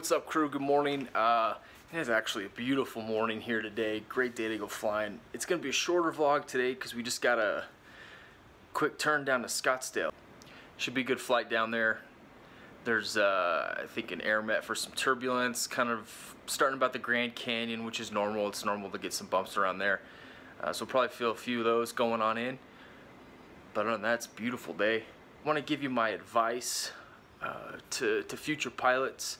what's up, crew? Good morning. It is actually a beautiful morning here today. Great day to go flying. It's going to be a shorter vlog today because we just got a quick turn down to Scottsdale. Should be a good flight down there. There's, I think, an air met for some turbulence, kind of starting about the Grand Canyon, which is normal. It's normal to get some bumps around there. So we'll probably feel a few of those going on in. But other than that, it's a beautiful day. I want to give you my advice to future pilots,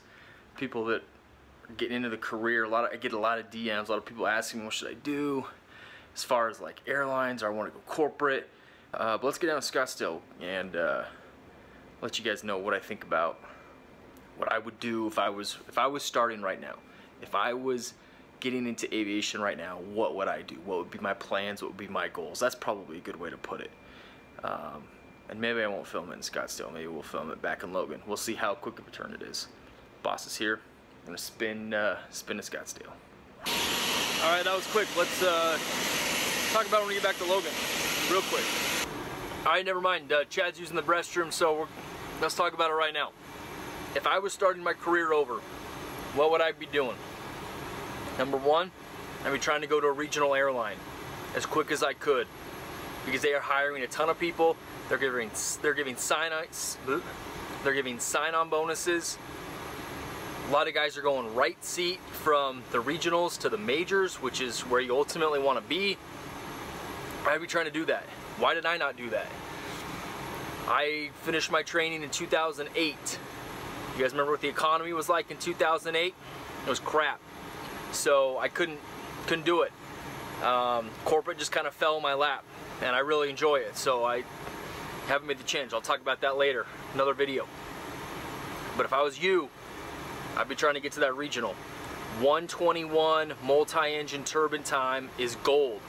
people that are getting into the career. I get a lot of DMs, a lot of people asking me what should I do as far as like airlines, or I want to go corporate. But let's get down to Scottsdale and let you guys know what I think about what I would do if I was starting right now. If I was getting into aviation right now, what would I do? What would be my plans? What would be my goals? That's probably a good way to put it. And maybe I won't film it in Scottsdale. Maybe we'll film it back in Logan. We'll see how quick of a turn it is. Boss is here. I'm gonna spin to Scottsdale. All right, that was quick. Let's talk about when we get back to Logan, real quick. All right, never mind. Chad's using the restroom, so let's talk about it right now. If I was starting my career over, what would I be doing? Number one, I'd be trying to go to a regional airline as quick as I could, because they are hiring a ton of people. They're giving sign-on bonuses. A lot of guys are going right seat from the regionals to the majors, which is where you ultimately want to be. I'd be trying to do that. Why did I not do that? I finished my training in 2008. You guys remember what the economy was like in 2008? It was crap. So I couldn't do it. Corporate just kind of fell in my lap, and I really enjoy it. So I haven't made the change. I'll talk about that later, another video. But if I was you, I'd be trying to get to that regional. 121 multi-engine turbine time is gold.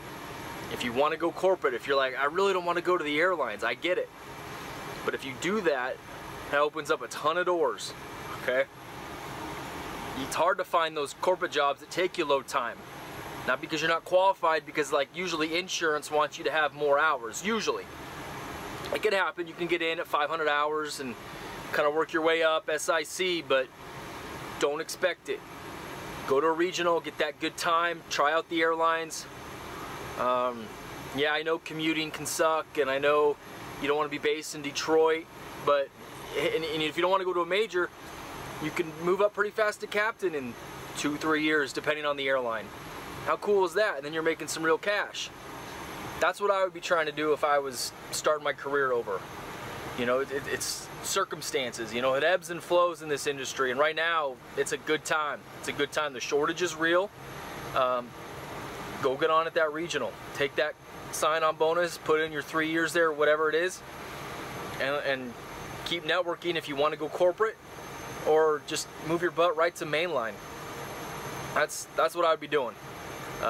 If you want to go corporate, if you're like, I really don't want to go to the airlines, I get it. But if you do that, that opens up a ton of doors, okay? It's hard to find those corporate jobs that take you low time. Not because you're not qualified, because like usually insurance wants you to have more hours, usually. It can happen, you can get in at 500 hours and kind of work your way up, SIC, but don't expect it. Go to a regional, get that good time, try out the airlines. Yeah, I know commuting can suck, and I know you don't want to be based in Detroit, but and if you don't want to go to a major, you can move up pretty fast to captain in 2-3 years, depending on the airline. How cool is that? And then you're making some real cash. That's what I would be trying to do if I was starting my career over. You know, it's circumstances. You know, it ebbs and flows in this industry, and right now it's a good time. It's a good time. The shortage is real. Go get on at that regional. Take that sign-on bonus, put in your 3 years there, whatever it is, and keep networking if you want to go corporate, or just move your butt right to mainline. That's what I'd be doing. You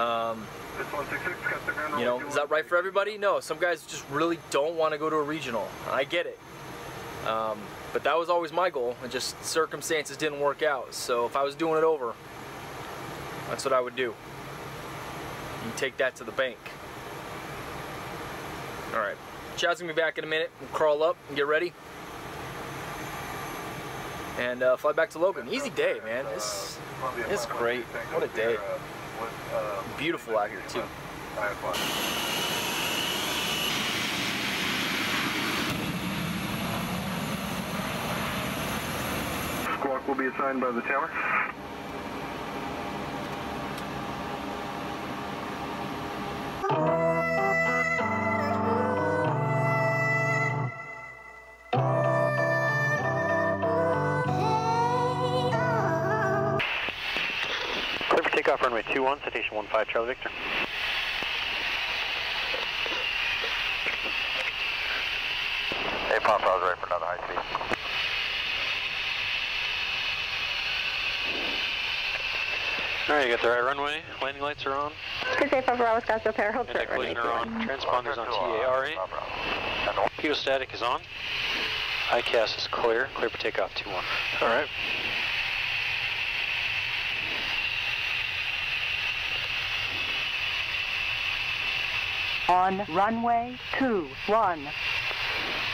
know, is that right for everybody? No, some guys just really don't want to go to a regional. I get it. But that was always my goal, and just circumstances didn't work out. So if I was doing it over, that's what I would do. You take that to the bank. Alright, Chad's gonna be back in a minute. We'll crawl up and get ready. And fly back to Logan. Easy day, man. This is great. What a day. Beautiful out here, too. Squawk will be assigned by the tower. Clear for takeoff, runway 21, citation 15, Charlie Victor. Hey, Pop, I was ready for another high speed. Alright, you got the right runway, landing lights are on. Good Papa Bravo, Scottsdale Pair, hold short. Anti-collision are on, transponders on TARA. Hedostatic is on. ICAS is clear, clear for takeoff 21. Alright. On runway 21,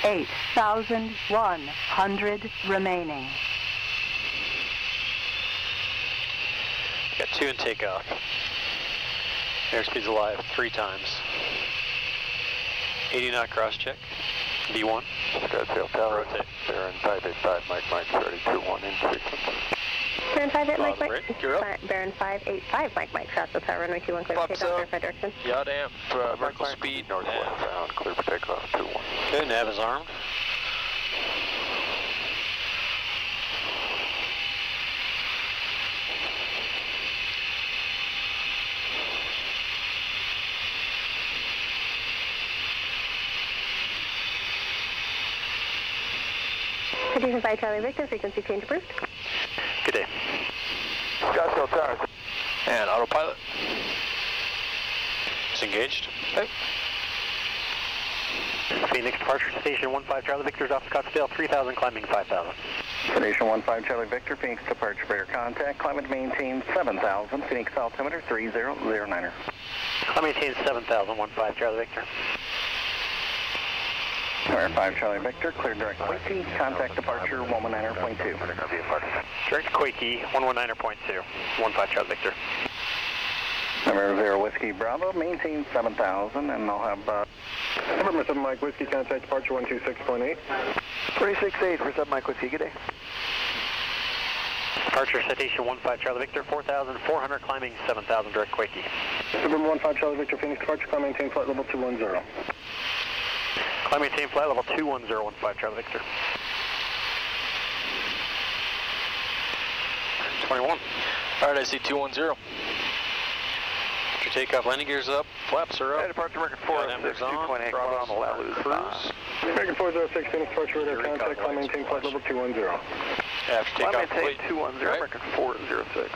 8,100 remaining. 2 and takeoff. Airspeed's alive 3 times. 80 knot cross check. B1. Scottsdale Tower. Rotate. Baron 585, Mike 32-1 in frequency. Baron 585, Mike Mike. You're up. Baron 585, Mike Mike. Scottsdale Tower, runway 21, clear for Flaps takeoff, up. verify direction. Yeah, damn. Vertical speed. Northwest bound, clear for takeoff 21. Okay, nav is armed. Citation 5 Charlie Victor, frequency change approved. Good day. Scottsdale Tower. And autopilot. Disengaged. Okay. Phoenix departure station 15 Charlie Victor's off Scottsdale 3000, climbing 5000. Station 15 Charlie Victor, Phoenix departure bear contact, climate maintain 7,000, Phoenix altimeter 3009er. I maintain 7000, 15 Charlie Victor. Tower 5 Charlie Victor, clear direct Quakey, contact departure 119.2. Direct Quakey 119.2, 15 Charlie Victor. Number 0 Whiskey Bravo, maintain 7,000, and I'll have Number 7 Mike Whiskey, contact departure 126.8. 368 for 7 Mike Whiskey, good day. Departure citation 15 Charlie Victor, 4,400, climbing 7,000, direct Quakey. Number 15 Charlie Victor, Phoenix departure, climb maintain flight level 210. Climb maintain flight level 210, 15 Charlie Victor. 21. Alright, I see 210. After takeoff, landing gears up, flaps are up. Departure American 406, 2.8, Throttle's on the lose cruise. American 406, Phoenix departure radar contact, climb maintain flight level 210. After Climb takeoff, maintain complete. 210, Right. American 406.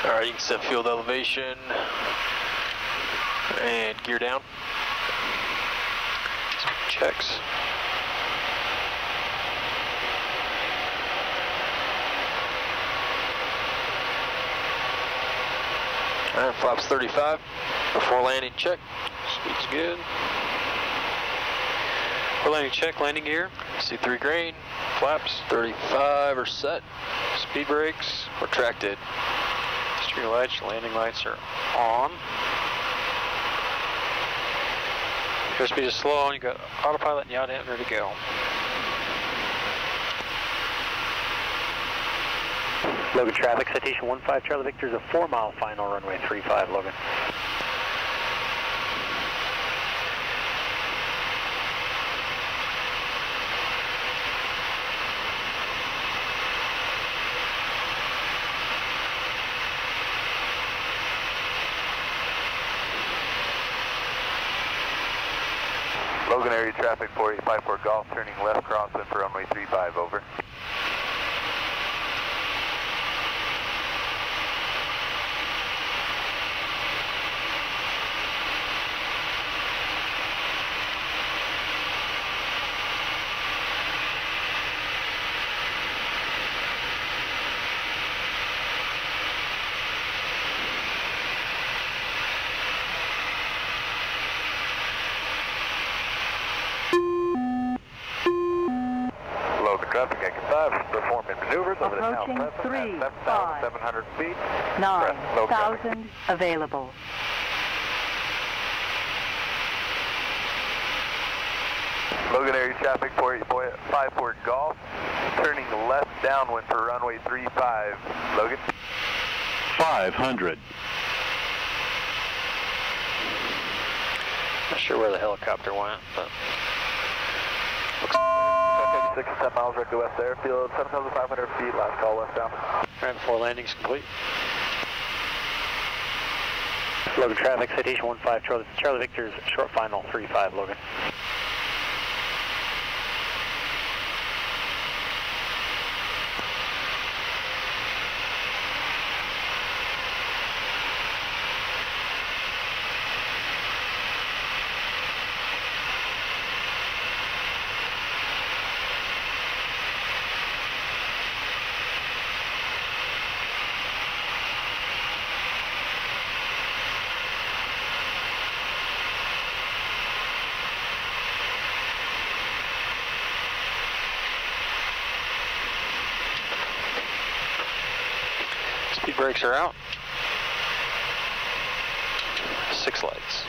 Alright, you can set field elevation and gear down. Checks. Alright, flaps 35. Before landing check. Speed's good. For landing check, landing gear. C3 green. Flaps 35 are set. Speed brakes retracted. Steering lights, landing lights are on. Airspeed is slow, and you got autopilot and yaw dampener to go. Logan traffic, citation 15 Charlie Victor is a 4-mile final, runway 35, Logan. Logan area traffic 4854 Golf, turning left crossing for runway 35, over. Logan traffic, Yankee 5, performing maneuvers over the town Approaching present 3, at 7,700 feet. 9,000 available. Logan area traffic 4854 Golf, turning left downwind for runway 35. Logan. 500. Not sure where the helicopter went, but Looks 6 to 10 miles directly west airfield, 7,500 feet, last call westbound. Right before landing's complete. Logan traffic, citation 15, Charlie Victor's short final 35, Logan. Speed brakes are out. 6 lights.